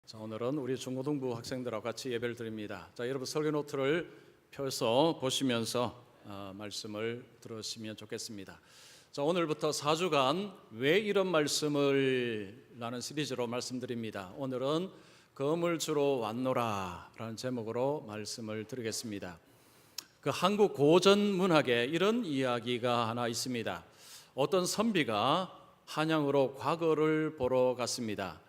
자, 오늘은 우리 중고등부 학생들하고 같이 예배를 드립니다. 자, 여러분 설교 노트를 펴서 보시면서 말씀을 들으시면 좋겠습니다. 자, 오늘부터 4주간 왜 이런 말씀을 라는 시리즈로 말씀드립니다. 오늘은 검을 주러 왔노라 라는 제목으로 말씀을 드리겠습니다. 그 한국 고전 문학에 이런 이야기가 하나 있습니다. 어떤 선비가 한양으로 과거를 보러 갔습니다.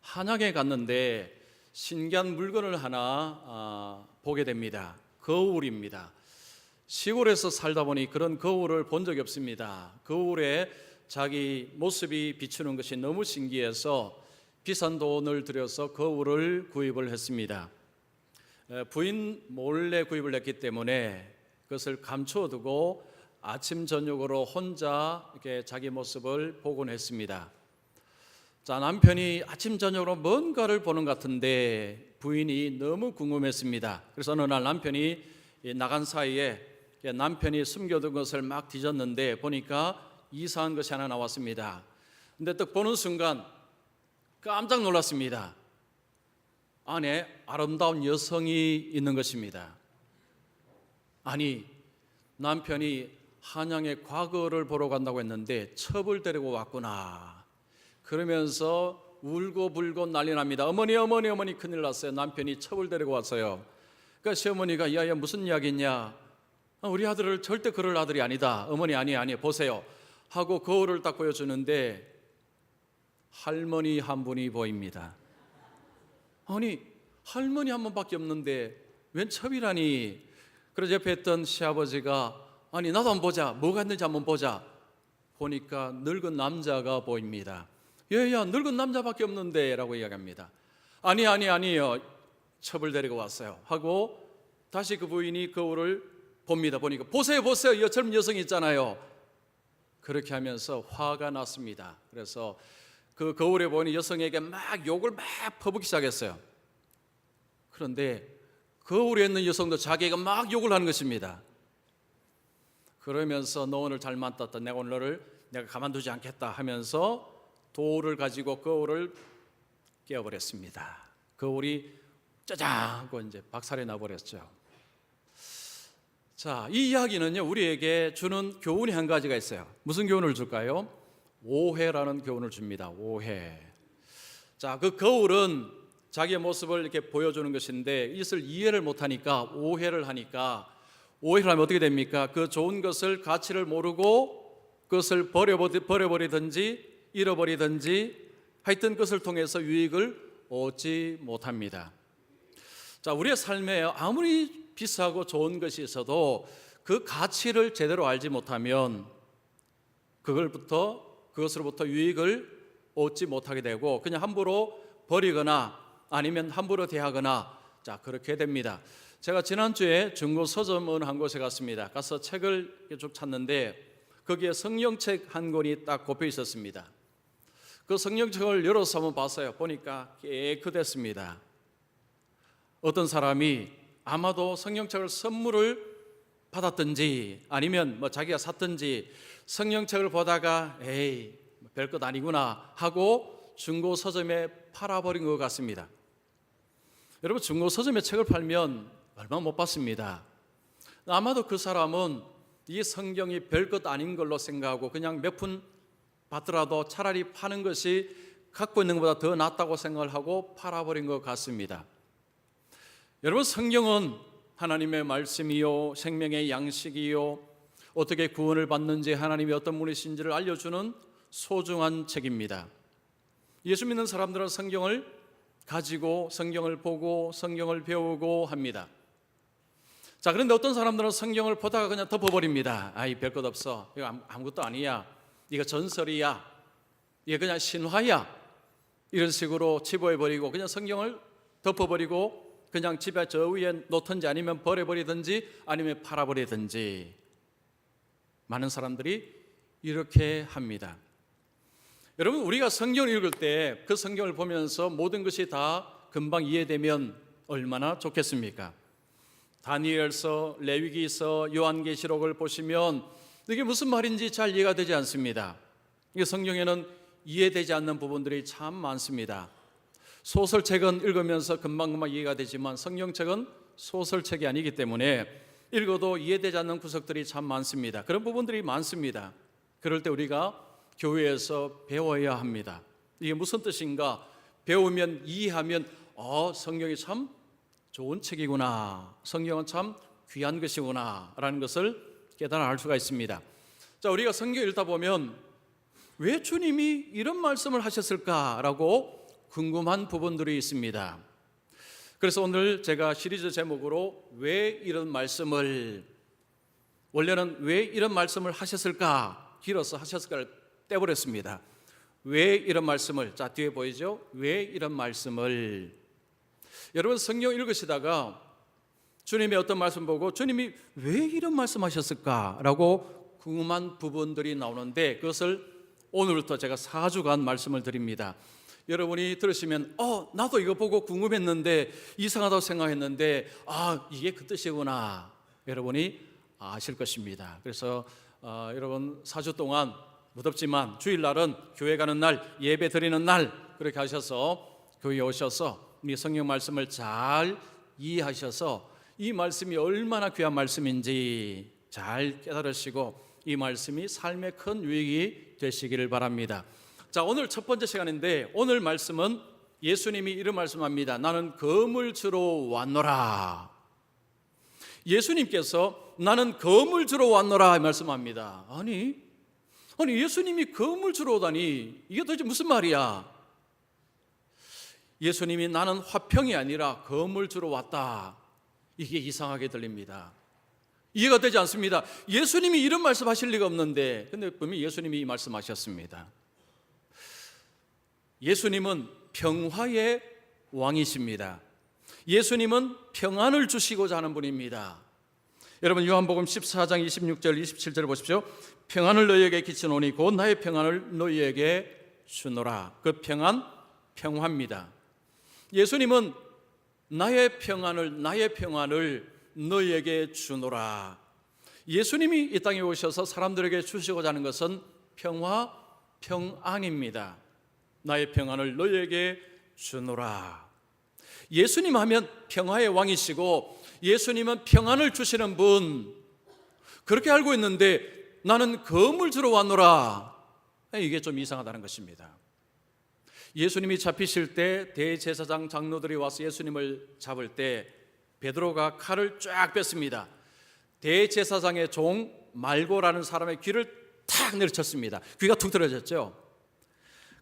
한양에 갔는데 신기한 물건을 하나 보게 됩니다. 거울입니다. 시골에서 살다 보니 그런 거울을 본 적이 없습니다. 거울에 자기 모습이 비추는 것이 너무 신기해서 비싼 돈을 들여서 거울을 구입을 했습니다. 부인 몰래 구입을 했기 때문에 그것을 감춰두고 아침 저녁으로 혼자 이렇게 자기 모습을 보곤 했습니다. 자, 남편이 아침 저녁으로 뭔가를 보는 것 같은데 부인이 너무 궁금했습니다. 그래서 어느 날 남편이 나간 사이에 남편이 숨겨둔 것을 막 뒤졌는데 보니까 이상한 것이 하나 나왔습니다. 근데 딱 보는 순간 깜짝 놀랐습니다. 안에 아름다운 여성이 있는 것입니다. 아니, 남편이 한양의 과거를 보러 간다고 했는데 첩을 데리고 왔구나. 그러면서 울고 불고 난리 납니다. 어머니 큰일 났어요. 남편이 첩을 데리고 왔어요. 그러니까 시어머니가 야야 무슨 이야기냐, 우리 아들을 절대 그럴 아들이 아니다. 어머니 아니 보세요 하고 거울을 딱 보여주는데 할머니 한 분이 보입니다. 아니, 할머니 한 분밖에 없는데 웬 첩이라니. 그래서 옆에 있던 시아버지가 아니 나도 한번 보자, 뭐가 있는지 한번 보자. 보니까 늙은 남자가 보입니다. 얘야 늙은 남자밖에 없는데 라고 이야기합니다. 아니요, 첩을 데리고 왔어요 하고 다시 그 부인이 거울을 봅니다. 보니까 보세요 이 젊은 여성이 있잖아요. 그렇게 하면서 화가 났습니다. 그래서 그 거울에 보이는 여성에게 막 욕을 막 퍼붓기 시작했어요. 그런데 거울에 있는 여성도 자기가 막 욕을 하는 것입니다. 그러면서 너 오늘 잘 만났다, 내가 오늘을 내가 가만두지 않겠다 하면서 돌을 가지고 거울을 깨어버렸습니다. 거울이 짜잔 하고 이제 박살이 나버렸죠. 자, 이 이야기는요 우리에게 주는 교훈이 한 가지가 있어요. 무슨 교훈을 줄까요? 오해라는 교훈을 줍니다. 오해. 자, 그 거울은 자기의 모습을 이렇게 보여주는 것인데 이것을 이해를 못하니까 오해를 하니까, 오해를 하면 어떻게 됩니까? 그 좋은 것을 가치를 모르고 그것을 버려버리든지 잃어버리든지 하여튼 그것을 통해서 유익을 얻지 못합니다. 자, 우리의 삶에 아무리 비싸고 좋은 것이 있어도 그 가치를 제대로 알지 못하면 그것으로부터 유익을 얻지 못하게 되고 그냥 함부로 버리거나 아니면 함부로 대하거나, 자, 그렇게 됩니다. 제가 지난주에 중고 서점원 한 곳에 갔습니다. 가서 책을 쭉 찾는데 거기에 성경책 한 권이 딱 꼽혀 있었습니다. 그 성경책을 열어서 한번 봤어요. 보니까 깨끗했습니다. 어떤 사람이 아마도 성경책을 선물을 받았든지 아니면 자기가 샀든지 성경책을 보다가 에이 별것 아니구나 하고 중고 서점에 팔아버린 것 같습니다. 여러분, 중고 서점에 책을 팔면 얼마 못 받습니다. 아마도 그 사람은 이 성경이 별것 아닌 걸로 생각하고 그냥 몇 푼 받더라도 차라리 파는 것이 갖고 있는 것보다 더 낫다고 생각을 하고 팔아버린 것 같습니다. 여러분, 성경은 하나님의 말씀이요 생명의 양식이요 어떻게 구원을 받는지 하나님이 어떤 분이신지를 알려주는 소중한 책입니다. 예수 믿는 사람들은 성경을 가지고 성경을 보고 성경을 배우고 합니다. 자, 그런데 어떤 사람들은 성경을 보다가 그냥 덮어버립니다. 아이 별것 없어, 이거 아무것도 아니야, 이거 전설이야, 이게 그냥 신화야, 이런 식으로 치부해버리고 그냥 성경을 덮어버리고 그냥 집에 저 위에 놓든지 아니면 버려버리든지 아니면 팔아버리든지 많은 사람들이 이렇게 합니다. 여러분, 우리가 성경을 읽을 때 그 성경을 보면서 모든 것이 다 금방 이해되면 얼마나 좋겠습니까? 다니엘서, 레위기서, 요한계시록을 보시면 이게 무슨 말인지 잘 이해가 되지 않습니다. 이게 성경에는 이해되지 않는 부분들이 참 많습니다. 소설책은 읽으면서 금방금방 이해가 되지만 성경책은 소설책이 아니기 때문에 읽어도 이해되지 않는 구석들이 참 많습니다. 그런 부분들이 많습니다. 그럴 때 우리가 교회에서 배워야 합니다. 이게 무슨 뜻인가? 배우면 이해하면 성경이 참 좋은 책이구나, 성경은 참 귀한 것이구나 라는 것을 깨달아 알 수가 있습니다. 자, 우리가 성경 읽다 보면 왜 주님이 이런 말씀을 하셨을까라고 궁금한 부분들이 있습니다. 그래서 오늘 제가 시리즈 제목으로 왜 이런 말씀을, 원래는 왜 이런 말씀을 하셨을까, 길어서 하셨을까를 떼버렸습니다. 왜 이런 말씀을, 자 뒤에 보이죠? 왜 이런 말씀을. 여러분 성경 읽으시다가 주님의 어떤 말씀 보고 주님이 왜 이런 말씀 하셨을까라고 궁금한 부분들이 나오는데, 그것을 오늘부터 제가 4주간 말씀을 드립니다. 여러분이 들으시면 나도 이거 보고 궁금했는데, 이상하다고 생각했는데 이게 그 뜻이구나, 여러분이 아실 것입니다. 그래서 여러분 4주 동안 무덥지만 주일날은 교회 가는 날, 예배 드리는 날 그렇게 하셔서 교회에 오셔서 우리 성경 말씀을 잘 이해하셔서 이 말씀이 얼마나 귀한 말씀인지 잘 깨달으시고 이 말씀이 삶의 큰 유익이 되시기를 바랍니다. 자, 오늘 첫 번째 시간인데 오늘 말씀은 예수님이 이런 말씀합니다. 나는 검을 주러 왔노라. 예수님께서 나는 검을 주러 왔노라 말씀합니다. 아니 예수님이 검을 주러 오다니 이게 도대체 무슨 말이야? 예수님이 나는 화평이 아니라 검을 주러 왔다, 이게 이상하게 들립니다. 이해가 되지 않습니다. 예수님이 이런 말씀 하실 리가 없는데, 근데 분명히 예수님이 이 말씀하셨습니다. 예수님은 평화의 왕이십니다. 예수님은 평안을 주시고자 하는 분입니다. 여러분 요한복음 14장 26절 27절을 보십시오. 평안을 너희에게 끼치노니 곧 나의 평안을 너희에게 주노라. 그 평안, 평화입니다. 예수님은 나의 평안을 너희에게 주노라. 예수님이 이 땅에 오셔서 사람들에게 주시고자 하는 것은 평화, 평안입니다. 나의 평안을 너희에게 주노라. 예수님 하면 평화의 왕이시고 예수님은 평안을 주시는 분, 그렇게 알고 있는데 나는 검을 주러 왔노라, 이게 좀 이상하다는 것입니다. 예수님이 잡히실 때 대제사장 장로들이 와서 예수님을 잡을 때 베드로가 칼을 쫙 뺐습니다. 대제사장의 종 말고라는 사람의 귀를 탁 내리쳤습니다. 귀가 툭 떨어졌죠.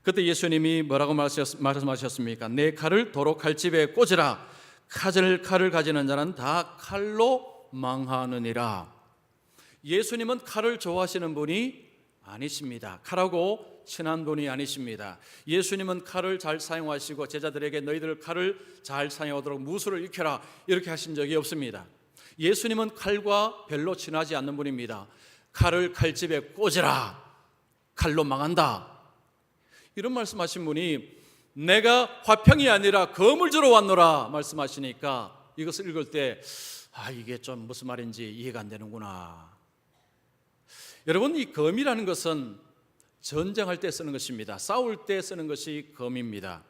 그때 예수님이 뭐라고 말씀하셨습니까? 내 칼을 도로 칼집에 꽂으라. 칼을 가지는 자는 다 칼로 망하느니라. 예수님은 칼을 좋아하시는 분이 아니십니다. 칼하고 친한 분이 아니십니다. 예수님은 칼을 잘 사용하시고 제자들에게 너희들 칼을 잘 사용하도록 무술을 익혀라 이렇게 하신 적이 없습니다. 예수님은 칼과 별로 친하지 않는 분입니다. 칼을 칼집에 꽂으라, 칼로 망한다, 이런 말씀하신 분이 내가 화평이 아니라 검을 주러 왔노라 말씀하시니까 이것을 읽을 때 이게 좀 무슨 말인지 이해가 안 되는구나. 여러분, 이 검이라는 것은 전쟁할 때 쓰는 것입니다. 싸울 때 쓰는 것이 검입니다.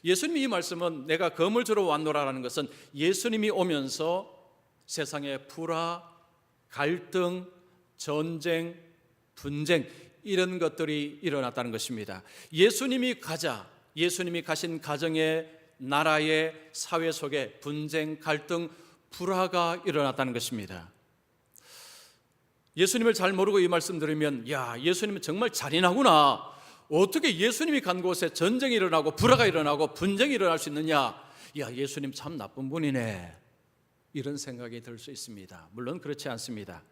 예수님이 이 말씀은 내가 검을 주러 왔노라라는 것은 예수님이 오면서 세상에 불화, 갈등, 전쟁, 분쟁 이런 것들이 일어났다는 것입니다. 예수님이 가신 가정의, 나라의, 사회 속에 분쟁, 갈등, 불화가 일어났다는 것입니다. 예수님을 잘 모르고 이 말씀 들으면 예수님은 정말 잔인하구나, 어떻게 예수님이 간 곳에 전쟁이 일어나고 불화가 일어나고 분쟁이 일어날 수 있느냐, 예수님 참 나쁜 분이네, 이런 생각이 들 수 있습니다. 물론 그렇지 않습니다.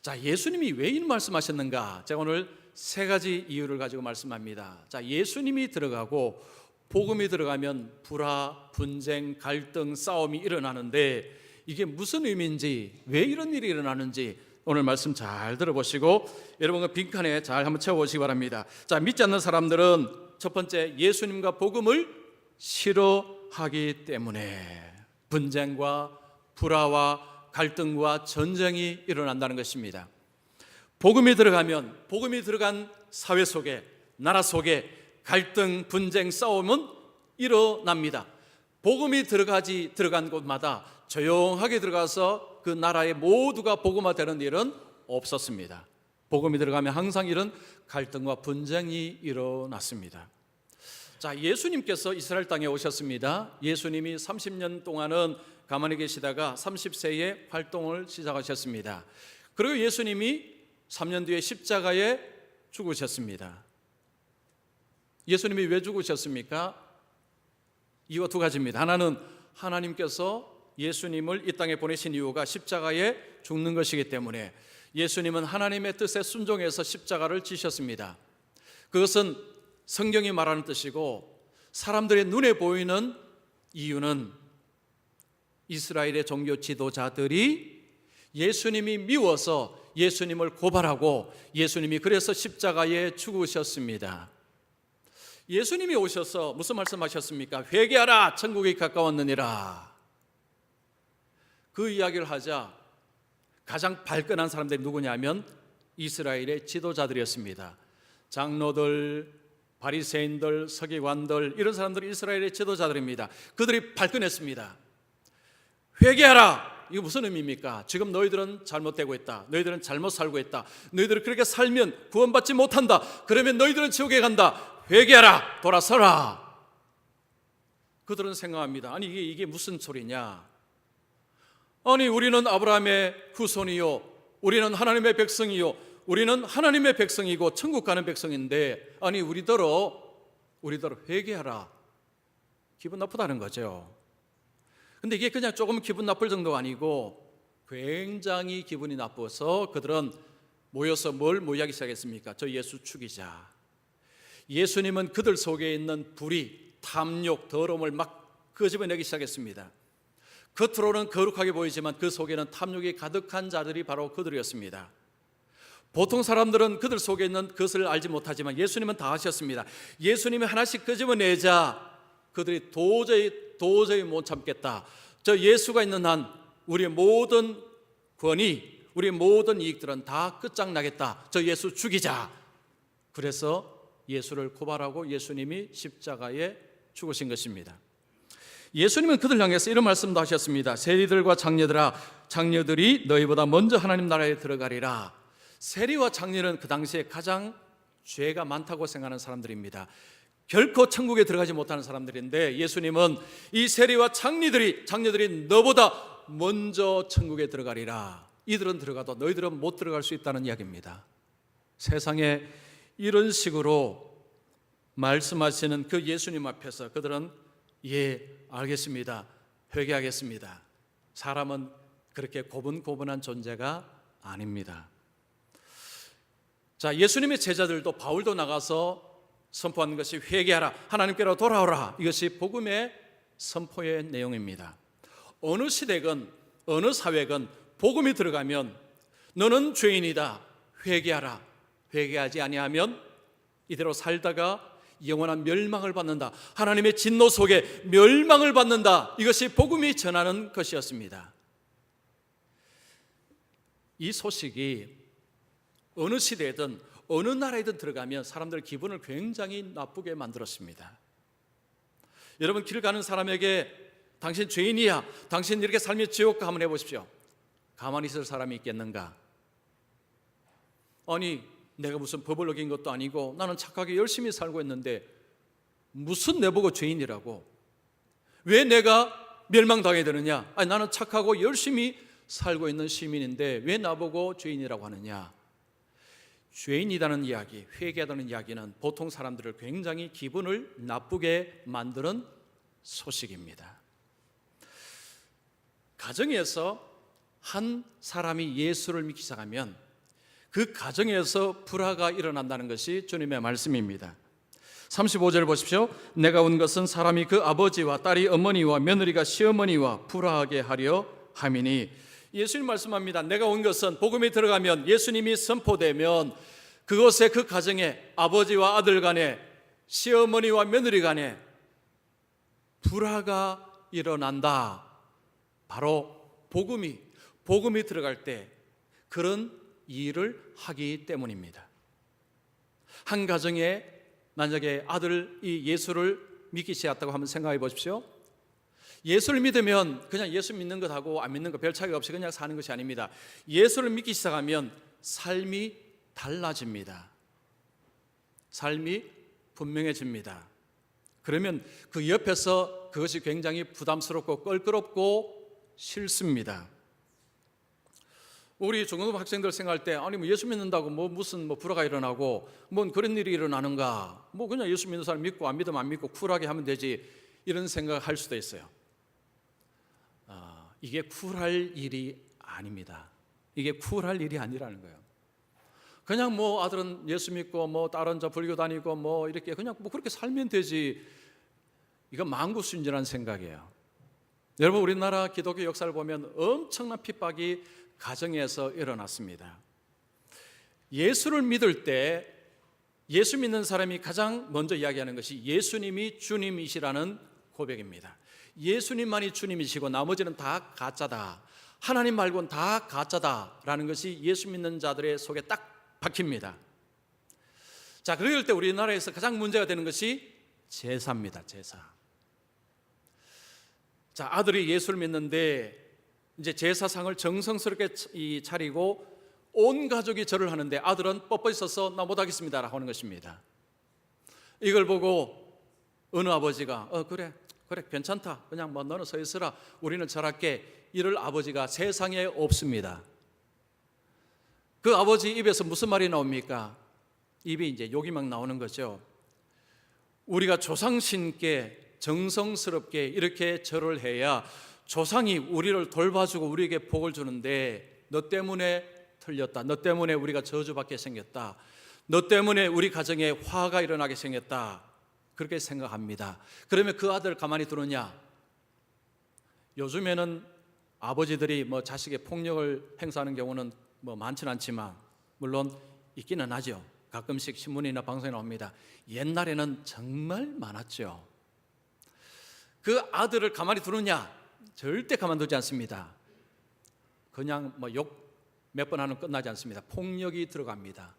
자, 예수님이 왜 이 말씀하셨는가? 제가 오늘 3가지 이유를 가지고 말씀합니다. 자, 예수님이 들어가고 복음이 들어가면 불화, 분쟁, 갈등, 싸움이 일어나는데 이게 무슨 의미인지, 왜 이런 일이 일어나는지 오늘 말씀 잘 들어보시고 여러분 그 빈칸에 잘 한번 채워보시기 바랍니다. 자, 믿지 않는 사람들은 첫 번째, 예수님과 복음을 싫어하기 때문에 분쟁과 불화와 갈등과 전쟁이 일어난다는 것입니다. 복음이 들어간 사회 속에, 나라 속에 갈등, 분쟁, 싸움은 일어납니다. 복음이 들어간 곳마다 조용하게 들어가서 그 나라의 모두가 복음화되는 일은 없었습니다. 복음이 들어가면 항상 이런 갈등과 분쟁이 일어났습니다. 자, 예수님께서 이스라엘 땅에 오셨습니다. 예수님이 30년 동안은 가만히 계시다가 30세에 활동을 시작하셨습니다. 그리고 예수님이 3년 뒤에 십자가에 죽으셨습니다. 예수님이 왜 죽으셨습니까? 이유가 두 가지입니다. 하나는 하나님께서 예수님을 이 땅에 보내신 이유가 십자가에 죽는 것이기 때문에 예수님은 하나님의 뜻에 순종해서 십자가를 지셨습니다. 그것은 성경이 말하는 뜻이고, 사람들의 눈에 보이는 이유는 이스라엘의 종교 지도자들이 예수님이 미워서 예수님을 고발하고 예수님이 그래서 십자가에 죽으셨습니다. 예수님이 오셔서 무슨 말씀하셨습니까? 회개하라, 천국이 가까웠느니라. 그 이야기를 하자 가장 발끈한 사람들이 누구냐면 이스라엘의 지도자들이었습니다. 장로들, 바리새인들, 서기관들, 이런 사람들이 이스라엘의 지도자들입니다. 그들이 발끈했습니다. 회개하라! 이거 무슨 의미입니까? 지금 너희들은 잘못되고 있다. 너희들은 잘못 살고 있다. 너희들이 그렇게 살면 구원받지 못한다. 그러면 너희들은 지옥에 간다. 회개하라! 돌아서라! 그들은 생각합니다. 아니 이게 무슨 소리냐? 아니 우리는 아브라함의 후손이요, 우리는 하나님의 백성이요, 우리는 하나님의 백성이고 천국 가는 백성인데, 아니 우리더러 회개하라. 기분 나쁘다는 거죠. 근데 이게 그냥 조금 기분 나쁠 정도가 아니고 굉장히 기분이 나빠서 그들은 모여서 뭘 모의하기 시작했습니까? 저 예수 죽이자. 예수님은 그들 속에 있는 불의, 탐욕, 더러움을 막 끄집어내기 시작했습니다. 겉으로는 거룩하게 보이지만 그 속에는 탐욕이 가득한 자들이 바로 그들이었습니다. 보통 사람들은 그들 속에 있는 것을 알지 못하지만 예수님은 다 아셨습니다. 예수님이 하나씩 끄집어내자 그들이 도저히 못 참겠다. 저 예수가 있는 한 우리의 모든 권위, 우리의 모든 이익들은 다 끝장나겠다. 저 예수 죽이자. 그래서 예수를 고발하고 예수님이 십자가에 죽으신 것입니다. 예수님은 그들 향해서 이런 말씀도 하셨습니다. 세리들과 장녀들아, 장녀들이 너희보다 먼저 하나님 나라에 들어가리라. 세리와 장녀는 그 당시에 가장 죄가 많다고 생각하는 사람들입니다. 결코 천국에 들어가지 못하는 사람들인데 예수님은 이 세리와 장녀들이 너보다 먼저 천국에 들어가리라. 이들은 들어가도 너희들은 못 들어갈 수 있다는 이야기입니다. 세상에 이런 식으로 말씀하시는 그 예수님 앞에서 그들은 예, 알겠습니다. 회개하겠습니다. 사람은 그렇게 고분고분한 존재가 아닙니다. 자, 예수님의 제자들도 바울도 나가서 선포하는 것이 회개하라, 하나님께로 돌아오라. 이것이 복음의 선포의 내용입니다. 어느 시대건 어느 사회건 복음이 들어가면 너는 죄인이다, 회개하라. 회개하지 아니하면 이대로 살다가 영원한 멸망을 받는다. 하나님의 진노 속에 멸망을 받는다. 이것이 복음이 전하는 것이었습니다. 이 소식이 어느 시대든 어느 나라에든 들어가면 사람들 기분을 굉장히 나쁘게 만들었습니다. 여러분, 길 가는 사람에게 당신 죄인이야, 당신 이렇게 살면 지옥 가, 한번 해보십시오. 가만히 있을 사람이 있겠는가? 아니 내가 무슨 법을 어긴 것도 아니고 나는 착하게 열심히 살고 있는데 무슨 내보고 죄인이라고? 왜 내가 멸망당해야 되느냐? 아니 나는 착하고 열심히 살고 있는 시민인데 왜 나보고 죄인이라고 하느냐? 죄인이라는 이야기, 회개하다는 이야기는 보통 사람들을 굉장히 기분을 나쁘게 만드는 소식입니다. 가정에서 한 사람이 예수를 믿기 시작하면 그 가정에서 불화가 일어난다는 것이 주님의 말씀입니다. 35절 보십시오. 내가 온 것은 사람이 그 아버지와 딸이 어머니와 며느리가 시어머니와 불화하게 하려 함이니. 예수님 말씀합니다. 내가 온 것은, 복음이 들어가면, 예수님이 선포되면 그곳에, 그 가정에 아버지와 아들 간에, 시어머니와 며느리 간에 불화가 일어난다. 바로 복음이 들어갈 때 그런 일을 하기 때문입니다. 한 가정에 만약에 아들이 예수를 믿기 시작했다고 한번 생각해 보십시오. 예수를 믿으면 그냥 예수 믿는 것하고 안 믿는 것 별 차이가 없이 그냥 사는 것이 아닙니다. 예수를 믿기 시작하면 삶이 달라집니다. 삶이 분명해집니다. 그러면 그 옆에서 그것이 굉장히 부담스럽고 껄끄럽고 싫습니다. 우리 중고등부 학생들 생각할 때 아니 뭐 예수 믿는다고 무슨 불화가 일어나고 뭔 그런 일이 일어나는가, 그냥 예수 믿는 사람 믿고 안 믿으면 안 믿고 쿨하게 하면 되지, 이런 생각을 할 수도 있어요. 이게 쿨할 일이 아닙니다. 이게 쿨할 일이 아니라는 거예요. 그냥 아들은 예수 믿고 딸은 불교 다니고 이렇게 그냥 그렇게 살면 되지, 이건 망구순진한 생각이에요. 여러분, 우리나라 기독교 역사를 보면 엄청난 핍박이 가정에서 일어났습니다. 예수를 믿을 때 예수 믿는 사람이 가장 먼저 이야기하는 것이 예수님이 주님이시라는 고백입니다. 예수님만이 주님이시고 나머지는 다 가짜다, 하나님 말고는 다 가짜다라는 것이 예수 믿는 자들의 속에 딱 박힙니다. 자, 그럴 때 우리나라에서 가장 문제가 되는 것이 제사입니다. 제사. 자, 아들이 예수를 믿는데 이제 제사상을 정성스럽게 차리고 온 가족이 절을 하는데 아들은 뻣뻣이 서서 나 못하겠습니다 라고 하는 것입니다. 이걸 보고 어느 아버지가 그래 괜찮다, 그냥 너는 서 있으라, 우리는 절할게, 이럴 아버지가 세상에 없습니다. 그 아버지 입에서 무슨 말이 나옵니까? 입이 이제 욕이 막 나오는 거죠. 우리가 조상신께 정성스럽게 이렇게 절을 해야 조상이 우리를 돌봐주고 우리에게 복을 주는데 너 때문에 틀렸다, 너 때문에 우리가 저주받게 생겼다, 너 때문에 우리 가정에 화가 일어나게 생겼다, 그렇게 생각합니다. 그러면 그 아들 가만히 두느냐? 요즘에는 아버지들이 자식의 폭력을 행사하는 경우는 많지는 않지만 물론 있기는 하죠. 가끔씩 신문이나 방송에 나옵니다. 옛날에는 정말 많았죠. 그 아들을 가만히 두느냐? 절대 가만두지 않습니다. 그냥 욕 몇 번 하면 끝나지 않습니다. 폭력이 들어갑니다.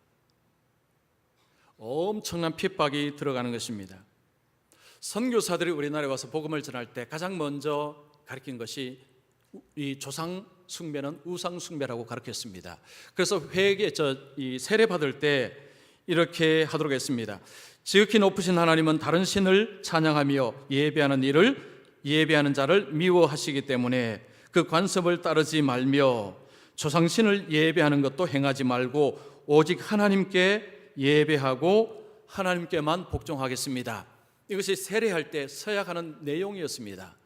엄청난 핍박이 들어가는 것입니다. 선교사들이 우리나라에 와서 복음을 전할 때 가장 먼저 가르친 것이 이 조상 숭배는 우상 숭배라고 가르쳤습니다. 그래서 이 세례 받을 때 이렇게 하도록 했습니다. 지극히 높으신 하나님은 다른 신을 찬양하며 예배하는 자를 미워하시기 때문에 그 관습을 따르지 말며 조상신을 예배하는 것도 행하지 말고 오직 하나님께 예배하고 하나님께만 복종하겠습니다. 이것이 세례할 때 서약하는 내용이었습니다.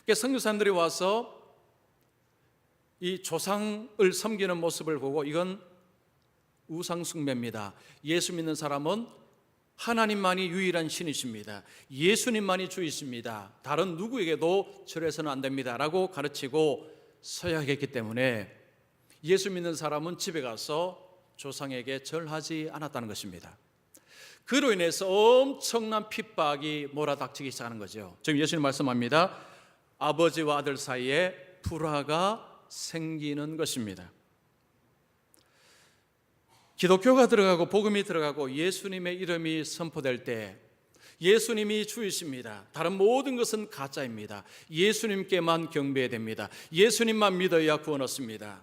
그러니까 선교사님들이 와서 이 조상을 섬기는 모습을 보고 이건 우상 숭배입니다. 예수 믿는 사람은 하나님만이 유일한 신이십니다. 예수님만이 주이십니다. 다른 누구에게도 절해서는 안 됩니다 라고 가르치고 서약했기 때문에 예수 믿는 사람은 집에 가서 조상에게 절하지 않았다는 것입니다. 그로 인해서 엄청난 핍박이 몰아닥치기 시작하는 거죠. 지금 예수님 말씀합니다. 아버지와 아들 사이에 불화가 생기는 것입니다. 기독교가 들어가고 복음이 들어가고 예수님의 이름이 선포될 때 예수님이 주이십니다. 다른 모든 것은 가짜입니다. 예수님께만 경배해야 됩니다. 예수님만 믿어야 구원 얻습니다.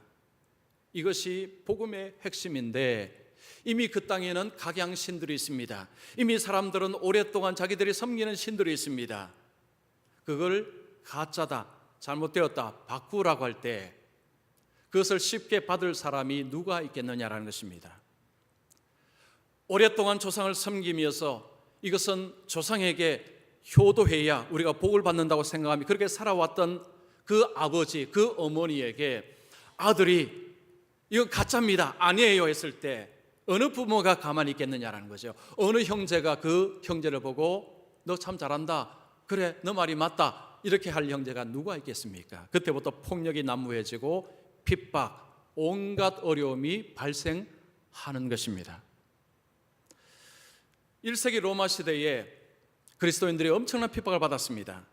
이것이 복음의 핵심인데 이미 그 땅에는 각양신들이 있습니다. 이미 사람들은 오랫동안 자기들이 섬기는 신들이 있습니다. 그걸 가짜다, 잘못되었다, 바꾸라고 할 때 그것을 쉽게 받을 사람이 누가 있겠느냐라는 것입니다. 오랫동안 조상을 섬기면서 이것은 조상에게 효도해야 우리가 복을 받는다고 생각하며 그렇게 살아왔던 그 아버지, 그 어머니에게 아들이 이건 가짜입니다, 아니에요 했을 때 어느 부모가 가만히 있겠느냐라는 거죠. 어느 형제가 그 형제를 보고 너 참 잘한다, 그래 너 말이 맞다, 이렇게 할 형제가 누가 있겠습니까? 그때부터 폭력이 난무해지고 핍박, 온갖 어려움이 발생하는 것입니다. 1세기 로마 시대에 그리스도인들이 엄청난 핍박을 받았습니다.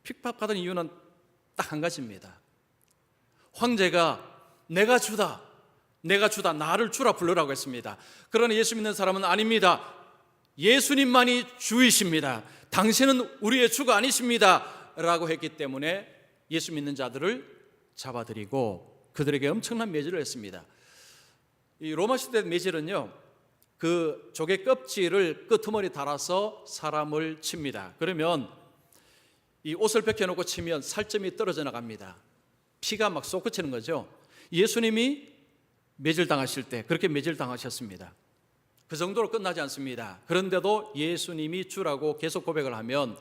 핍박받은 이유는 딱 한 가지입니다. 황제가 내가 주다, 나를 주라 불러라고 했습니다. 그러나 예수 믿는 사람은 아닙니다, 예수님만이 주이십니다. 당신은 우리의 주가 아니십니다. 라고 했기 때문에 예수 믿는 자들을 잡아들이고 그들에게 엄청난 매질을 했습니다. 이 로마 시대 매질은요, 그 조개 껍질을 끄트머리 달아서 사람을 칩니다. 그러면 이 옷을 벗겨놓고 치면 살점이 떨어져 나갑니다. 피가 막 솟구치는 거죠. 예수님이 매질 당하실 때 그렇게 매질 당하셨습니다. 그 정도로 끝나지 않습니다. 그런데도 예수님이 주라고 계속 고백을 하면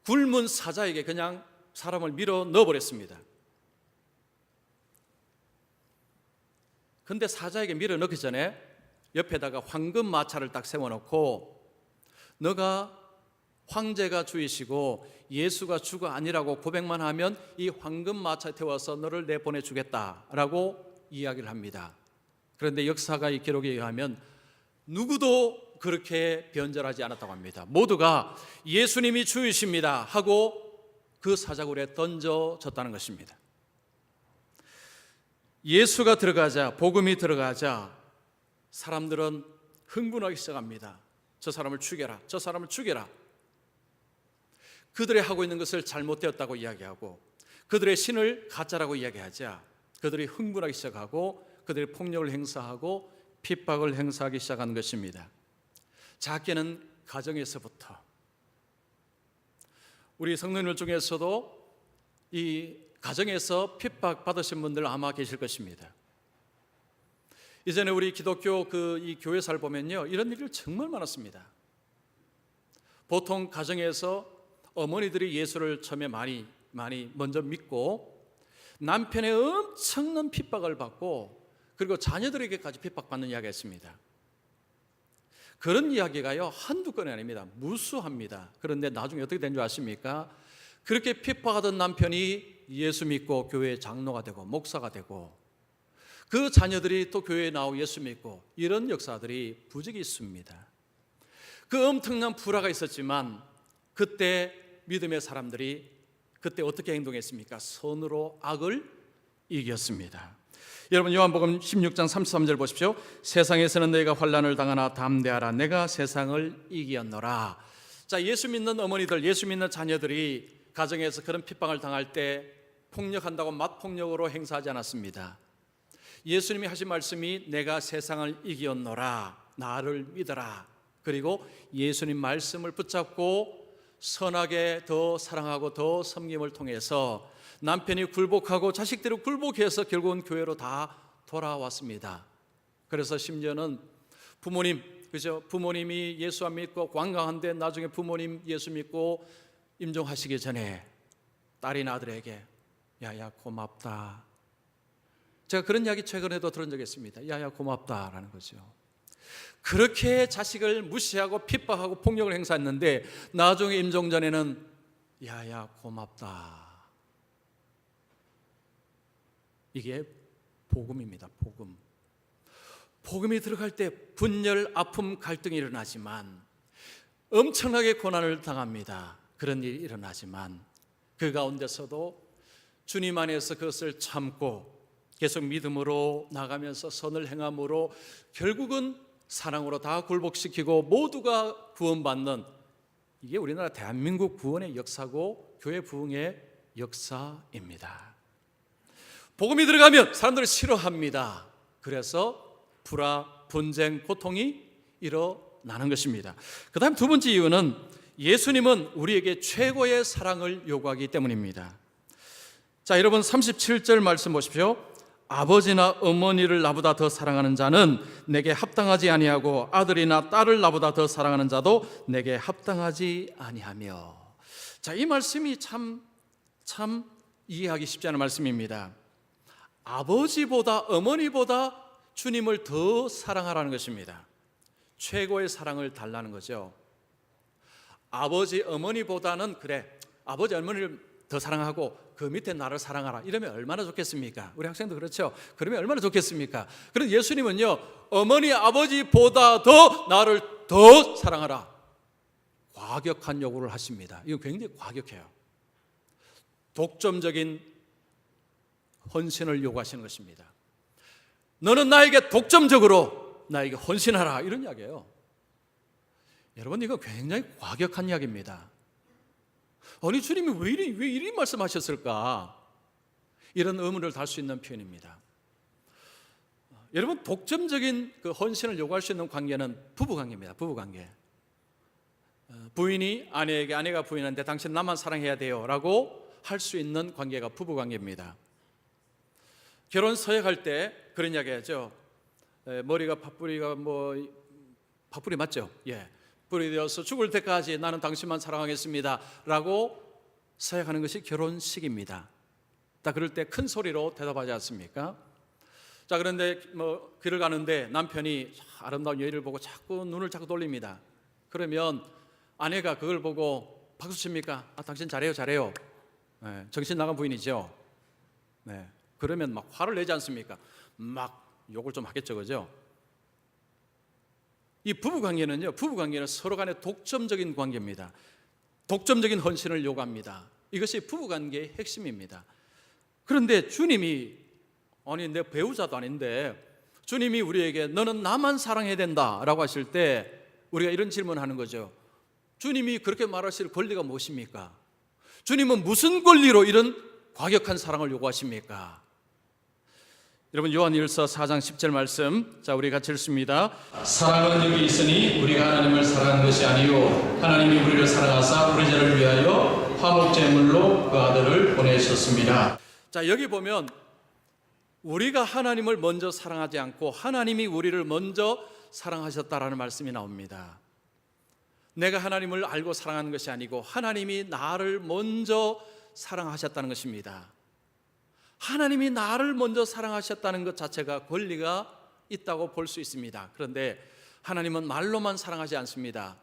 굶은 사자에게 그냥 사람을 밀어 넣어버렸습니다. 근데 사자에게 밀어 넣기 전에 옆에다가 황금 마차를 딱 세워놓고 너가 황제가 주이시고 예수가 주가 아니라고 고백만 하면 이 황금 마차에 태워서 너를 내보내주겠다라고 이야기를 합니다. 그런데 역사가의 기록에 의하면 누구도 그렇게 변절하지 않았다고 합니다. 모두가 예수님이 주이십니다 하고 그 사자굴에 던져졌다는 것입니다. 예수가 들어가자, 복음이 들어가자 사람들은 흥분하기 시작합니다. 저 사람을 죽여라, 저 사람을 죽여라. 그들이 하고 있는 것을 잘못되었다고 이야기하고 그들의 신을 가짜라고 이야기하자 그들이 흥분하기 시작하고 그들이 폭력을 행사하고 핍박을 행사하기 시작한 것입니다. 작게는 가정에서부터. 우리 성도님들 중에서도 이 가정에서 핍박받으신 분들 아마 계실 것입니다. 이전에 우리 기독교 이 교회사를 보면요, 이런 일이 정말 많았습니다. 보통 가정에서 어머니들이 예수를 처음에 많이 먼저 믿고 남편의 엄청난 핍박을 받고 그리고 자녀들에게까지 핍박받는 이야기가 있습니다. 그런 이야기가요 한두 건이 아닙니다. 무수합니다. 그런데 나중에 어떻게 된 줄 아십니까? 그렇게 핍박하던 남편이 예수 믿고 교회 장로가 되고 목사가 되고 그 자녀들이 또 교회에 나오고 예수 믿고 이런 역사들이 부지기 있습니다. 그 엄청난 불화가 있었지만 그때 믿음의 사람들이 그때 어떻게 행동했습니까? 선으로 악을 이겼습니다. 여러분 요한복음 16장 33절 보십시오. 세상에서는 너희가 환난을 당하나 담대하라 내가 세상을 이기었노라. 자, 예수 믿는 어머니들, 예수 믿는 자녀들이 가정에서 그런 핍박을 당할 때 폭력한다고 맞폭력으로 행사하지 않았습니다. 예수님이 하신 말씀이 내가 세상을 이기었노라, 나를 믿어라. 그리고 예수님 말씀을 붙잡고 선하게 더 사랑하고 더 섬김을 통해서 남편이 굴복하고 자식들이 굴복해서 결국은 교회로 다 돌아왔습니다. 그래서 심지어는 부모님이 예수 안 믿고 완강한데 나중에 부모님 예수 믿고 임종하시기 전에 딸인 아들에게 야야 고맙다. 제가 그런 이야기 최근에도 들은 적이 있습니다. 야야 고맙다라는 거죠. 그렇게 자식을 무시하고 핍박하고 폭력을 행사했는데 나중에 임종 전에는 야야 고맙다. 이게 복음입니다. 복음. 복음이 들어갈 때 분열, 아픔, 갈등이 일어나지만 엄청나게 고난을 당합니다. 그런 일이 일어나지만 그 가운데서도 주님 안에서 그것을 참고 계속 믿음으로 나가면서 선을 행함으로 결국은 사랑으로 다 굴복시키고 모두가 구원받는, 이게 우리나라 대한민국 구원의 역사고 교회 부흥의 역사입니다. 복음이 들어가면 사람들을 싫어합니다. 그래서 불화, 분쟁, 고통이 일어나는 것입니다. 그 다음 두 번째 이유는 예수님은 우리에게 최고의 사랑을 요구하기 때문입니다. 자, 여러분 37절 말씀 보십시오. 아버지나 어머니를 나보다 더 사랑하는 자는 내게 합당하지 아니하고 아들이나 딸을 나보다 더 사랑하는 자도 내게 합당하지 아니하며. 자, 이 말씀이 참 이해하기 쉽지 않은 말씀입니다. 아버지보다 어머니보다 주님을 더 사랑하라는 것입니다. 최고의 사랑을 달라는 거죠. 아버지 어머니보다는 그래 아버지 어머니를 더 사랑하고 그 밑에 나를 사랑하라 이러면 얼마나 좋겠습니까? 우리 학생도 그렇죠. 그러면 얼마나 좋겠습니까? 그런데 예수님은요 어머니 아버지보다 더 나를 더 사랑하라, 과격한 요구를 하십니다. 이거 굉장히 과격해요. 독점적인 헌신을 요구하시는 것입니다. 너는 나에게 독점적으로 나에게 헌신하라 이런 이야기예요. 여러분, 이거 굉장히 과격한 이야기입니다. 아니, 주님이 왜 이리 말씀하셨을까? 이런 의문을 달 수 있는 표현입니다. 여러분, 독점적인 그 헌신을 요구할 수 있는 관계는 부부관계입니다. 부부관계. 부인이 아내에게, 아내가 부인한테 당신 나만 사랑해야 돼요 라고 할 수 있는 관계가 부부관계입니다. 결혼 서약할 때 그런 이야기 하죠. 머리가 팥뿌리 맞죠? 예. 뿌리 되어서 죽을 때까지 나는 당신만 사랑하겠습니다 라고 서약하는 것이 결혼식입니다. 딱 그럴 때 큰 소리로 대답하지 않습니까? 자, 그런데 길을 가는데 남편이 아름다운 여인을 보고 자꾸 눈을 자꾸 돌립니다. 그러면 아내가 그걸 보고 박수 칩니까? 당신 잘해요. 네, 정신 나간 부인이죠. 네, 그러면 막 화를 내지 않습니까? 막 욕을 좀 하겠죠, 그죠? 이 부부관계는 서로 간의 독점적인 관계입니다. 독점적인 헌신을 요구합니다. 이것이 부부관계의 핵심입니다. 그런데 주님이, 아니 내 배우자도 아닌데 주님이 우리에게 너는 나만 사랑해야 된다라고 하실 때 우리가 이런 질문하는 거죠. 주님이 그렇게 말하실 권리가 무엇입니까? 주님은 무슨 권리로 이런 과격한 사랑을 요구하십니까? 여러분, 요한일서 4장 10절 말씀, 자, 우리 같이 읽습니다. 사랑은 여기 있으니 우리가 하나님을 사랑한 것이 아니요 하나님이 우리를 사랑하사 우리 죄를 위하여 화목제물로 그 아들을 보내셨습니다. 자, 여기 보면 우리가 하나님을 먼저 사랑하지 않고 하나님이 우리를 먼저 사랑하셨다라는 말씀이 나옵니다. 내가 하나님을 알고 사랑하는 것이 아니고 하나님이 나를 먼저 사랑하셨다는 것입니다. 하나님이 나를 먼저 사랑하셨다는 것 자체가 권리가 있다고 볼 수 있습니다. 그런데 하나님은 말로만 사랑하지 않습니다.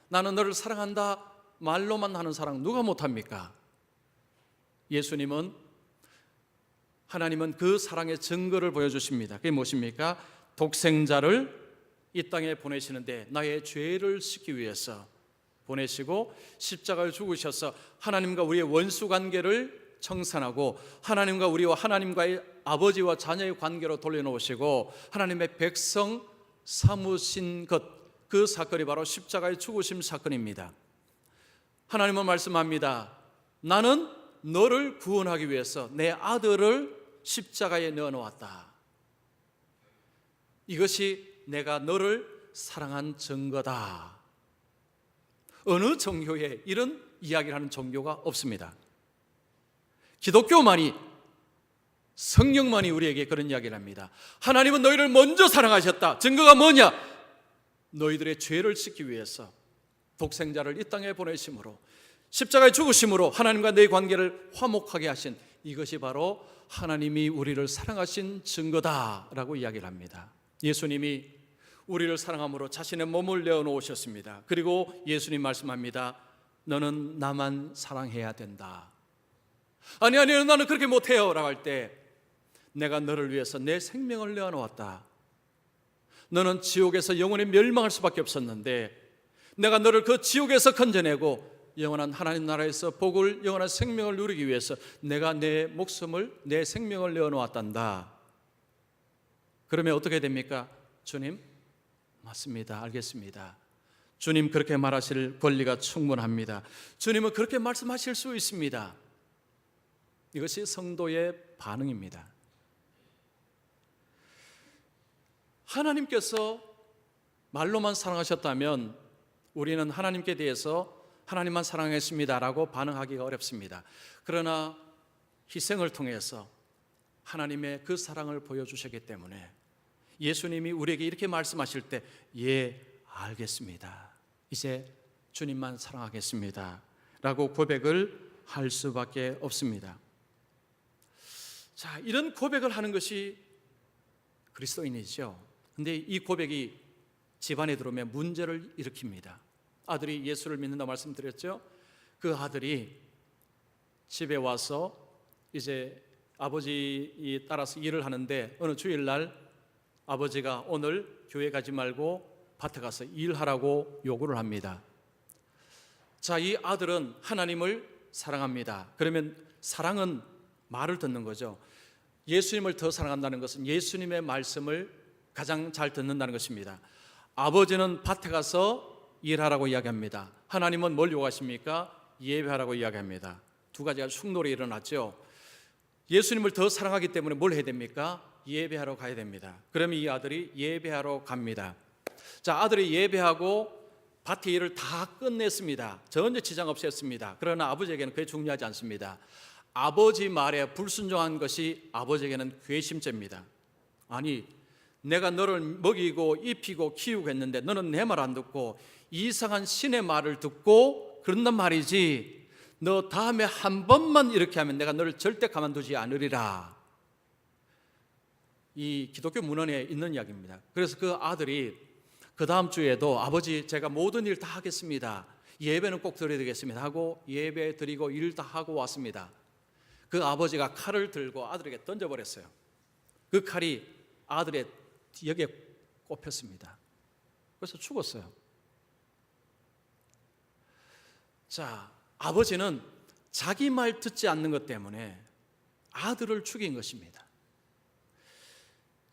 나는 너를 사랑한다 말로만 하는 사랑 누가 못합니까? 하나님은 그 사랑의 증거를 보여주십니다. 그게 무엇입니까? 독생자를 이 땅에 보내시는데 나의 죄를 씻기 위해서 보내시고 십자가를 죽으셔서 하나님과 우리의 원수 관계를 청산하고 하나님과 우리와 하나님과의 아버지와 자녀의 관계로 돌려놓으시고 하나님의 백성 삼으신 것, 그 사건이 바로 십자가의 죽으심 사건입니다. 하나님은 말씀합니다. 나는 너를 구원하기 위해서 내 아들을 십자가에 넣어놓았다. 이것이 내가 너를 사랑한 증거다. 어느 종교에 이런 이야기를 하는 종교가 없습니다. 기독교만이, 성령만이 우리에게 그런 이야기를 합니다. 하나님은 너희를 먼저 사랑하셨다. 증거가 뭐냐? 너희들의 죄를 씻기 위해서 독생자를 이 땅에 보내심으로 십자가에 죽으심으로 하나님과 너희 관계를 화목하게 하신 이것이 바로 하나님이 우리를 사랑하신 증거다라고 이야기를 합니다. 예수님이 우리를 사랑함으로 자신의 몸을 내어놓으셨습니다. 그리고 예수님 말씀합니다. 너는 나만 사랑해야 된다. 아니 나는 그렇게 못해요 라고 할 때 내가 너를 위해서 내 생명을 내어놓았다. 너는 지옥에서 영원히 멸망할 수밖에 없었는데 내가 너를 그 지옥에서 건져내고 영원한 하나님 나라에서 복을, 영원한 생명을 누리기 위해서 내가 내 목숨을, 내 생명을 내어놓았단다. 그러면 어떻게 됩니까? 주님, 맞습니다. 알겠습니다. 주님 그렇게 말하실 권리가 충분합니다. 주님은 그렇게 말씀하실 수 있습니다. 이것이 성도의 반응입니다. 하나님께서 말로만 사랑하셨다면 우리는 하나님께 대해서 하나님만 사랑했습니다라고 반응하기가 어렵습니다. 그러나 희생을 통해서 하나님의 그 사랑을 보여주셨기 때문에 예수님이 우리에게 이렇게 말씀하실 때 예, 알겠습니다. 이제 주님만 사랑하겠습니다 라고 고백을 할 수밖에 없습니다. 자, 이런 고백을 하는 것이 그리스도인이죠. 그런데 이 고백이 집안에 들어오면 문제를 일으킵니다. 아들이 예수를 믿는다 말씀드렸죠. 그 아들이 집에 와서 이제 아버지 따라서 일을 하는데 어느 주일날 아버지가 오늘 교회 가지 말고 밭에 가서 일하라고 요구를 합니다. 자, 이 아들은 하나님을 사랑합니다. 그러면 사랑은 말을 듣는 거죠. 예수님을 더 사랑한다는 것은 예수님의 말씀을 가장 잘 듣는다는 것입니다. 아버지는 밭에 가서 일하라고 이야기합니다. 하나님은 뭘 요구하십니까? 예배하라고 이야기합니다. 두 가지가 충돌이 일어났죠. 예수님을 더 사랑하기 때문에 뭘 해야 됩니까? 예배하러 가야 됩니다. 그러면 이 아들이 예배하러 갑니다. 자, 아들이 예배하고 밭의 일을 다 끝냈습니다. 전혀 지장 없이 했습니다. 그러나 아버지에게는 그게 중요하지 않습니다. 아버지 말에 불순종한 것이 아버지에게는 괘씸죄입니다. 아니, 내가 너를 먹이고 입히고 키우고 했는데 너는 내 말 안 듣고 이상한 신의 말을 듣고 그런단 말이지. 너 다음에 한 번만 이렇게 하면 내가 너를 절대 가만두지 않으리라. 이 기독교 문헌에 있는 이야기입니다. 그래서 그 아들이 그 다음 주에도 아버지 제가 모든 일 다 하겠습니다. 예배는 꼭 드려야 되겠습니다 하고 예배 드리고 일 다 하고 왔습니다. 그 아버지가 칼을 들고 아들에게 던져버렸어요. 그 칼이 아들의 여기에 꼽혔습니다. 그래서 죽었어요. 자, 아버지는 자기 말 듣지 않는 것 때문에 아들을 죽인 것입니다.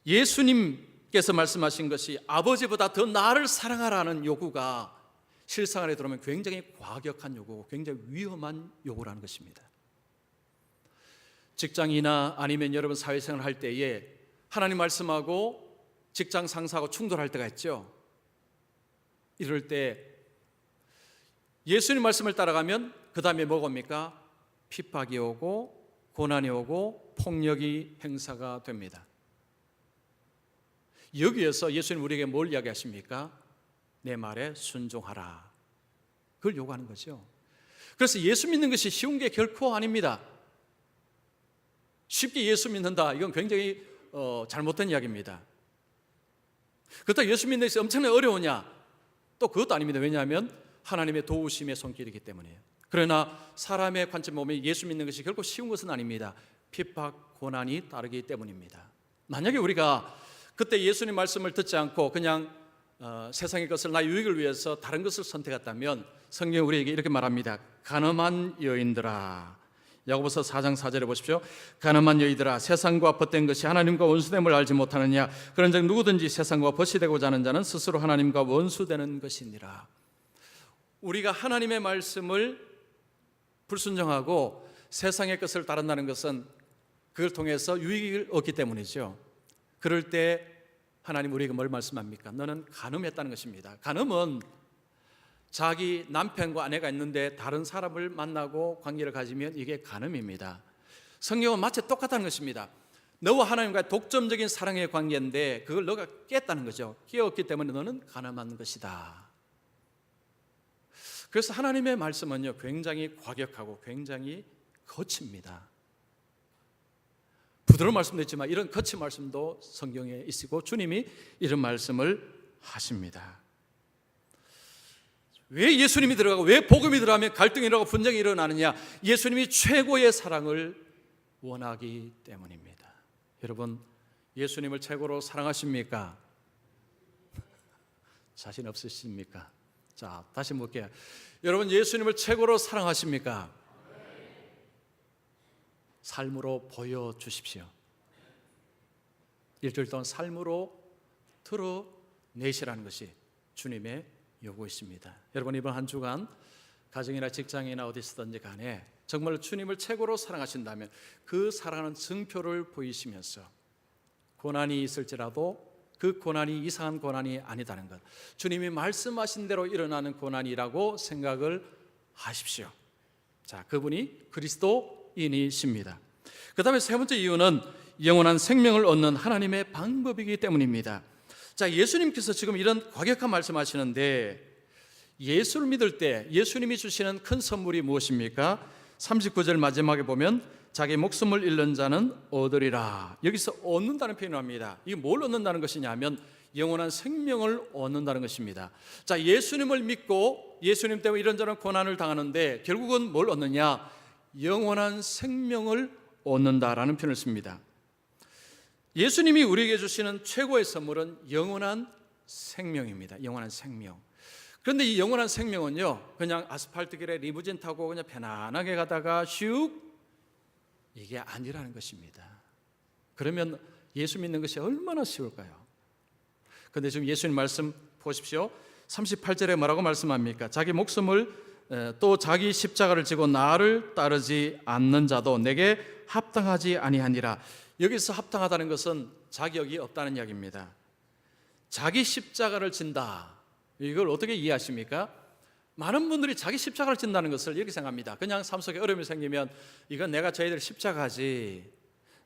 예수님께서 말씀하신 것이 아버지보다 더 나를 사랑하라는 요구가 실생활에 들어오면 굉장히 과격한 요구고 굉장히 위험한 요구라는 것입니다. 직장이나 아니면 여러분 사회생활 할 때에 하나님 말씀하고 직장 상사하고 충돌할 때가 있죠. 이럴 때 예수님 말씀을 따라가면 그 다음에 뭐가 옵니까? 핍박이 오고 고난이 오고 폭력이 행사가 됩니다. 여기에서 예수님 우리에게 뭘 이야기하십니까? 내 말에 순종하라. 그걸 요구하는 거죠. 그래서 예수 믿는 것이 쉬운 게 결코 아닙니다. 쉽게 예수 믿는다, 이건 굉장히 잘못된 이야기입니다. 그렇다고 예수 믿는 것이 엄청나게 어려우냐? 또 그것도 아닙니다. 왜냐하면 하나님의 도우심의 손길이기 때문이에요. 그러나 사람의 관점 보면 예수 믿는 것이 결코 쉬운 것은 아닙니다. 핍박, 고난이 따르기 때문입니다. 만약에 우리가 그때 예수님 말씀을 듣지 않고 그냥 세상의 것을 나의 유익을 위해서 다른 것을 선택했다면 성경이 우리에게 이렇게 말합니다. 가늠한 여인들아, 야고보서 4장 4절에 보십시오. 가늠한 여인들아, 세상과 벗된 것이 하나님과 원수됨을 알지 못하느냐? 그런즉 누구든지 세상과 벗이 되고자 하는 자는 스스로 하나님과 원수되는 것이니라. 우리가 하나님의 말씀을 불순종하고 세상의 것을 따른다는 것은 그걸 통해서 유익을 얻기 때문이죠. 그럴 때 하나님 우리에게 뭘 말씀합니까? 너는 간음했다는 것입니다. 간음은 자기 남편과 아내가 있는데 다른 사람을 만나고 관계를 가지면 이게 간음입니다. 성경은 마치 똑같다는 것입니다. 너와 하나님과의 독점적인 사랑의 관계인데 그걸 너가 깼다는 거죠. 깨었기 때문에 너는 간음한 것이다. 그래서 하나님의 말씀은요, 굉장히 과격하고 굉장히 거칩니다. 부드러운 말씀도 있지만 이런 거친 말씀도 성경에 있고 주님이 이런 말씀을 하십니다. 왜 예수님이 들어가고 왜 복음이 들어가면 갈등이 일어나고 분쟁이 일어나느냐? 예수님이 최고의 사랑을 원하기 때문입니다. 여러분, 예수님을 최고로 사랑하십니까? 자신 없으십니까? 자, 다시 묻게요. 여러분, 예수님을 최고로 사랑하십니까? 삶으로 보여주십시오. 일주일 동안 삶으로 드러내시라는 것이 주님의 요구이십니다. 여러분, 이번 한 주간 가정이나 직장이나 어디서든지 간에 정말 주님을 최고로 사랑하신다면 그 사랑하는 증표를 보이시면서 고난이 있을지라도 그 고난이 이상한 고난이 아니다는 것, 주님이 말씀하신 대로 일어나는 고난이라고 생각을 하십시오. 자, 그분이 그리스도인이십니다. 그 다음에 세 번째 이유는 영원한 생명을 얻는 하나님의 방법이기 때문입니다. 자, 예수님께서 지금 이런 과격한 말씀하시는데 예수를 믿을 때 예수님이 주시는 큰 선물이 무엇입니까? 39절 마지막에 보면 자기 목숨을 잃는 자는 얻으리라. 여기서 얻는다는 표현을 합니다. 이게 뭘 얻는다는 것이냐면 영원한 생명을 얻는다는 것입니다. 자, 예수님을 믿고 예수님 때문에 이런저런 고난을 당하는데 결국은 뭘 얻느냐? 영원한 생명을 얻는다라는 표현을 씁니다. 예수님이 우리에게 주시는 최고의 선물은 영원한 생명입니다. 영원한 생명. 그런데 이 영원한 생명은요, 그냥 아스팔트 길에 리무진 타고 그냥 편안하게 가다가 슉, 이게 아니라는 것입니다. 그러면 예수 믿는 것이 얼마나 쉬울까요? 그런데 지금 예수님 말씀 보십시오. 38절에 뭐라고 말씀합니까? 자기 목숨을 또 자기 십자가를 지고 나를 따르지 않는 자도 내게 합당하지 아니하니라. 여기서 합당하다는 것은 자격이 없다는 이야기입니다. 자기 십자가를 진다. 이걸 어떻게 이해하십니까? 많은 분들이 자기 십자가를 진다는 것을 이렇게 생각합니다. 그냥 삶 속에 어려움이 생기면 이건 내가 저희들 십자가지.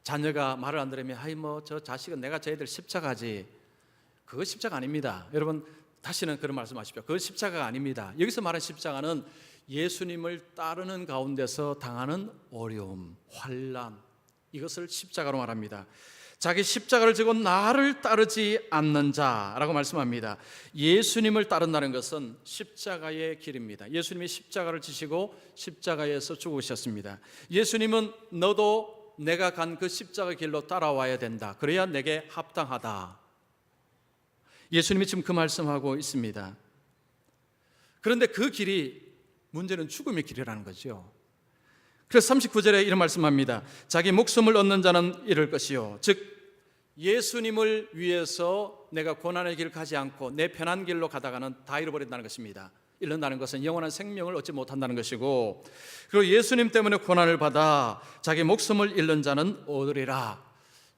자녀가 말을 안 들으면 아이 뭐 저 자식은 내가 저희들 십자가지. 그거 십자가 아닙니다. 여러분 다시는 그런 말씀하십시오. 그건 십자가가 아닙니다. 여기서 말하는 십자가는 예수님을 따르는 가운데서 당하는 어려움, 환난, 이것을 십자가로 말합니다. 자기 십자가를 지고 나를 따르지 않는 자라고 말씀합니다. 예수님을 따른다는 것은 십자가의 길입니다. 예수님이 십자가를 지시고 십자가에서 죽으셨습니다. 예수님은 너도 내가 간 그 십자가 길로 따라와야 된다. 그래야 내게 합당하다. 예수님이 지금 그 말씀하고 있습니다. 그런데 그 길이 문제는 죽음의 길이라는 거죠. 그래서 39절에 이런 말씀합니다. 자기 목숨을 얻는 자는 잃을 것이요, 즉 예수님을 위해서 내가 고난의 길을 가지 않고 내 편한 길로 가다가는 다 잃어버린다는 것입니다. 잃는다는 것은 영원한 생명을 얻지 못한다는 것이고, 그리고 예수님 때문에 고난을 받아 자기 목숨을 잃는 자는 얻으리라.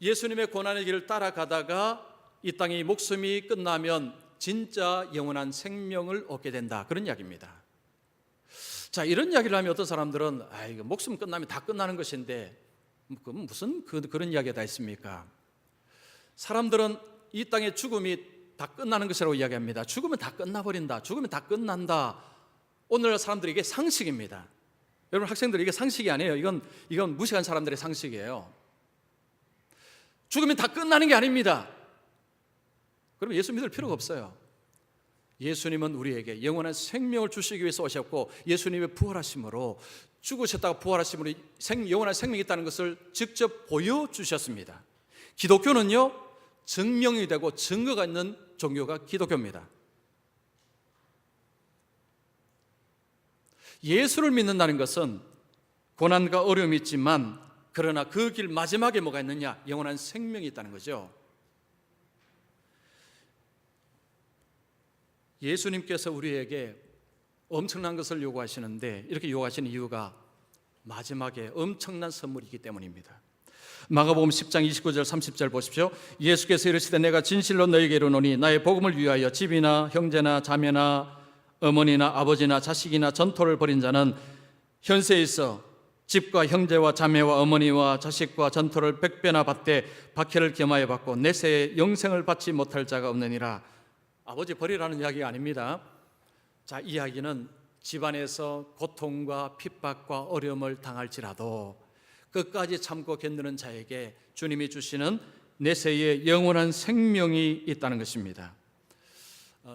예수님의 고난의 길을 따라가다가 이 땅의 목숨이 끝나면 진짜 영원한 생명을 얻게 된다, 그런 이야기입니다. 자, 이런 이야기를 하면 어떤 사람들은 이거 목숨 끝나면 다 끝나는 것인데 무슨 그런 이야기가 다 있습니까? 사람들은 이 땅의 죽음이 다 끝나는 것이라고 이야기합니다. 죽으면 다 끝나버린다, 죽으면 다 끝난다. 오늘날 사람들이 이게 상식입니다. 여러분 학생들, 이게 상식이 아니에요. 이건 무식한 사람들의 상식이에요. 죽으면 다 끝나는 게 아닙니다. 그럼 예수 믿을 필요가 없어요. 예수님은 우리에게 영원한 생명을 주시기 위해서 오셨고, 예수님의 부활하심으로, 죽으셨다가 부활하심으로 영원한 생명이 있다는 것을 직접 보여주셨습니다. 기독교는요, 증명이 되고 증거가 있는 종교가 기독교입니다. 예수를 믿는다는 것은 고난과 어려움이 있지만, 그러나 그 길 마지막에 뭐가 있느냐? 영원한 생명이 있다는 거죠. 예수님께서 우리에게 엄청난 것을 요구하시는데, 이렇게 요구하시는 이유가 마지막에 엄청난 선물이기 때문입니다. 마가복음 10장 29절 30절 보십시오. 예수께서 이르시되 내가 진실로 너희에게 이르노니 나의 복음을 위하여 집이나 형제나 자매나 어머니나 아버지나 자식이나 전토를 벌인 자는 현세에 있어 집과 형제와 자매와 어머니와 자식과 전토를 100배나 받되 박해를 겸하여 받고 내세에 영생을 받지 못할 자가 없느니라. 아버지 버리라는 이야기가 아닙니다. 자, 이 이야기는 집안에서 고통과 핍박과 어려움을 당할지라도 끝까지 참고 견디는 자에게 주님이 주시는 내세에 영원한 생명이 있다는 것입니다.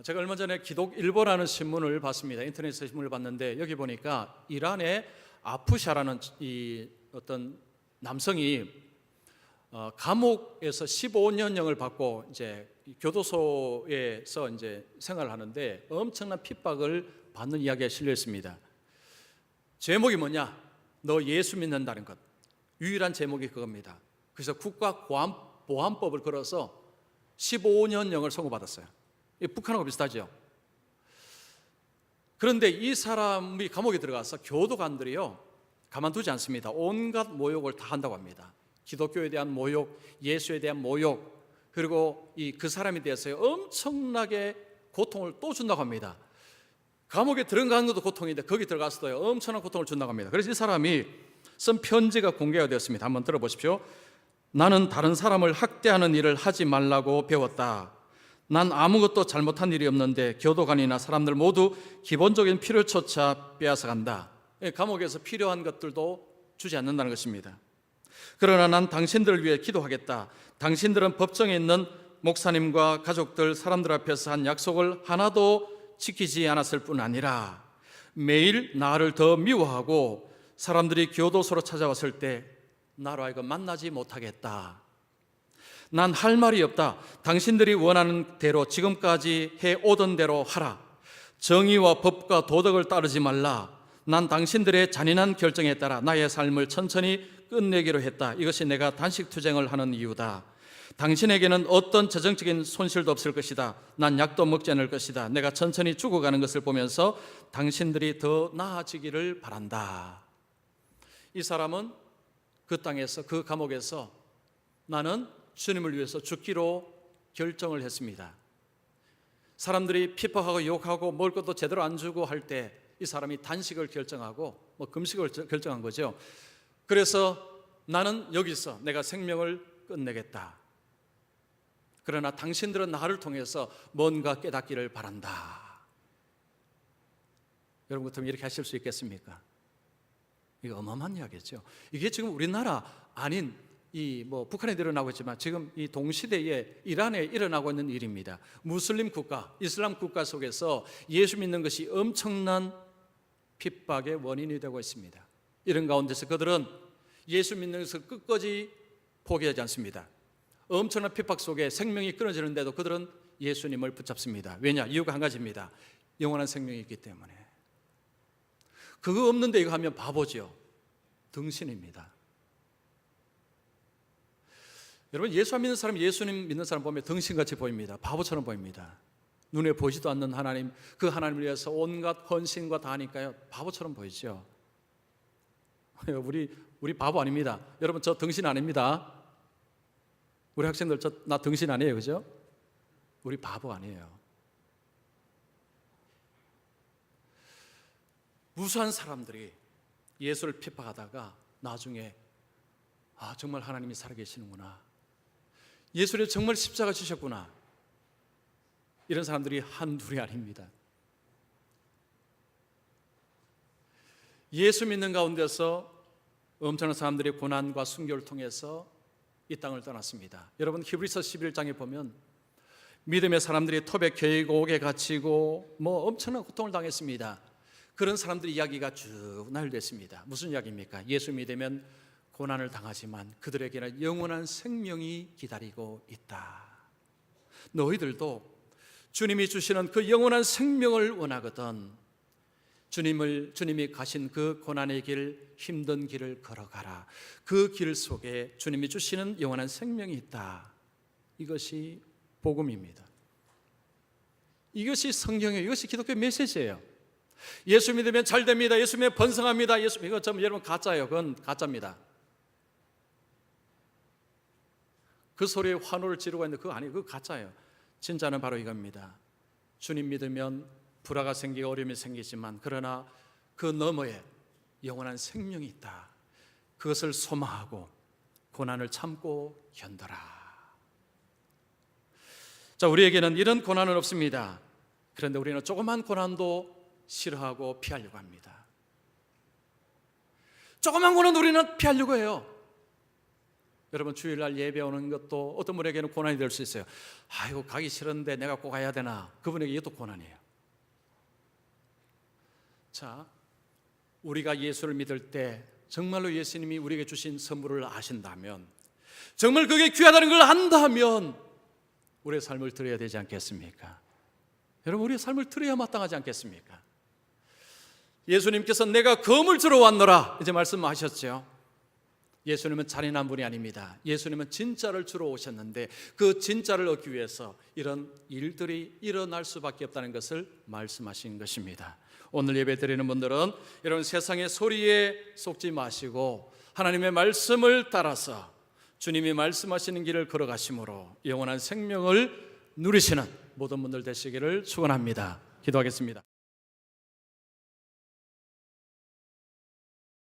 제가 얼마 전에 기독일보라는 신문을 봤습니다. 인터넷에서 신문을 봤는데, 여기 보니까 이란의 아프샤라는 이 어떤 남성이 감옥에서 15년형을 받고 이제 교도소에서 이제 생활을 하는데 엄청난 핍박을 받는 이야기가 실려 있습니다. 제목이 뭐냐? 너 예수 믿는다는 것. 유일한 제목이 그겁니다. 그래서 국가보안법을 걸어서 15년형을 선고받았어요. 북한하고 비슷하죠. 그런데 이 사람이 감옥에 들어가서 교도관들이요, 가만두지 않습니다. 온갖 모욕을 다 한다고 합니다. 기독교에 대한 모욕, 예수에 대한 모욕, 그리고 그 사람에 대해서 엄청나게 고통을 또 준다고 합니다. 감옥에 들어가는 것도 고통인데 거기 들어가서도 엄청난 고통을 준다고 합니다. 그래서 이 사람이 쓴 편지가 공개가 되었습니다. 한번 들어보십시오. 나는 다른 사람을 학대하는 일을 하지 말라고 배웠다. 난 아무것도 잘못한 일이 없는데 교도관이나 사람들 모두 기본적인 필요조차 빼앗아간다. 감옥에서 필요한 것들도 주지 않는다는 것입니다. 그러나 난 당신들을 위해 기도하겠다. 당신들은 법정에 있는 목사님과 가족들, 사람들 앞에서 한 약속을 하나도 지키지 않았을 뿐 아니라 매일 나를 더 미워하고 사람들이 교도소로 찾아왔을 때 나로 하여금 만나지 못하겠다. 난 할 말이 없다. 당신들이 원하는 대로 지금까지 해오던 대로 하라. 정의와 법과 도덕을 따르지 말라. 난 당신들의 잔인한 결정에 따라 나의 삶을 천천히 끝내기로 했다. 이것이 내가 단식 투쟁을 하는 이유다. 당신에게는 어떤 재정적인 손실도 없을 것이다. 난 약도 먹지 않을 것이다. 내가 천천히 죽어가는 것을 보면서 당신들이 더 나아지기를 바란다. 이 사람은 그 땅에서, 그 감옥에서 나는 주님을 위해서 죽기로 결정을 했습니다. 사람들이 핍박하고 욕하고 먹을 것도 제대로 안 주고 할 때 이 사람이 단식을 결정하고 금식을 결정한 거죠. 그래서 나는 여기서 내가 생명을 끝내겠다. 그러나 당신들은 나를 통해서 뭔가 깨닫기를 바란다. 여러분 같으면 이렇게 하실 수 있겠습니까? 이거 어마어마한 이야기죠. 이게 지금 우리나라 아닌 북한에 일어나고 있지만 지금 이 동시대에 이란에 일어나고 있는 일입니다. 무슬림 국가, 이슬람 국가 속에서 예수 믿는 것이 엄청난 핍박의 원인이 되고 있습니다. 이런 가운데서 그들은 예수 믿는 것을 끝까지 포기하지 않습니다. 엄청난 핍박 속에 생명이 끊어지는데도 그들은 예수님을 붙잡습니다. 왜냐? 이유가 한 가지입니다. 영원한 생명이 있기 때문에. 그거 없는데 이거 하면 바보죠. 등신입니다. 여러분, 예수 안 믿는 사람, 예수님 믿는 사람 보면 등신같이 보입니다. 바보처럼 보입니다. 눈에 보이지도 않는 하나님, 그 하나님을 위해서 온갖 헌신과 다 하니까요, 바보처럼 보이죠. 우리 바보 아닙니다. 여러분, 저 등신 아닙니다. 우리 학생들 나 등신 아니에요, 그죠? 우리 바보 아니에요. 무수한 사람들이 예수를 핍박하다가 나중에 정말 하나님이 살아계시는구나, 예수를 정말 십자가 지셨구나, 이런 사람들이 한둘이 아닙니다. 예수 믿는 가운데서 엄청난 사람들이 고난과 순교를 통해서 이 땅을 떠났습니다. 여러분, 히브리서 11장에 보면 믿음의 사람들이 톱에 계곡에 갇히고 엄청난 고통을 당했습니다. 그런 사람들의 이야기가 쭉 나열됐습니다. 무슨 이야기입니까? 예수 믿으면 고난을 당하지만 그들에게는 영원한 생명이 기다리고 있다. 너희들도 주님이 주시는 그 영원한 생명을 원하거든 주님이 가신 그 고난의 길, 힘든 길을 걸어가라. 그 길 속에 주님이 주시는 영원한 생명이 있다. 이것이 복음입니다. 이것이 성경이에요. 이것이 기독교 메시지예요. 예수 믿으면 잘 됩니다. 예수 믿으면 번성합니다. 이거 좀 여러분 가짜예요. 그건 가짜입니다. 그 소리에 환호를 지르고 있는데 그거 아니에요. 그거 가짜예요. 진짜는 바로 이겁니다. 주님 믿으면 불화가 생기고 어려움이 생기지만 그러나 그 너머에 영원한 생명이 있다. 그것을 소망하고 고난을 참고 견뎌라. 자, 우리에게는 이런 고난은 없습니다. 그런데 우리는 조그만 고난도 싫어하고 피하려고 합니다. 조그만 고난 우리는 피하려고 해요. 여러분, 주일날 예배 오는 것도 어떤 분에게는 고난이 될 수 있어요. 아이고, 가기 싫은데 내가 꼭 가야 되나? 그분에게 이것도 고난이에요. 자, 우리가 예수를 믿을 때 정말로 예수님이 우리에게 주신 선물을 아신다면, 정말 그게 귀하다는 걸 안다면 우리의 삶을 드려야 되지 않겠습니까? 여러분, 우리의 삶을 드려야 마땅하지 않겠습니까? 예수님께서 내가 검을 주러 왔노라 이제 말씀하셨죠. 예수님은 잔인한 분이 아닙니다. 예수님은 진짜를 주러 오셨는데 그 진짜를 얻기 위해서 이런 일들이 일어날 수밖에 없다는 것을 말씀하신 것입니다. 오늘 예배 드리는 분들은 이런 세상의 소리에 속지 마시고 하나님의 말씀을 따라서 주님이 말씀하시는 길을 걸어가심으로 영원한 생명을 누리시는 모든 분들 되시기를 축원합니다. 기도하겠습니다.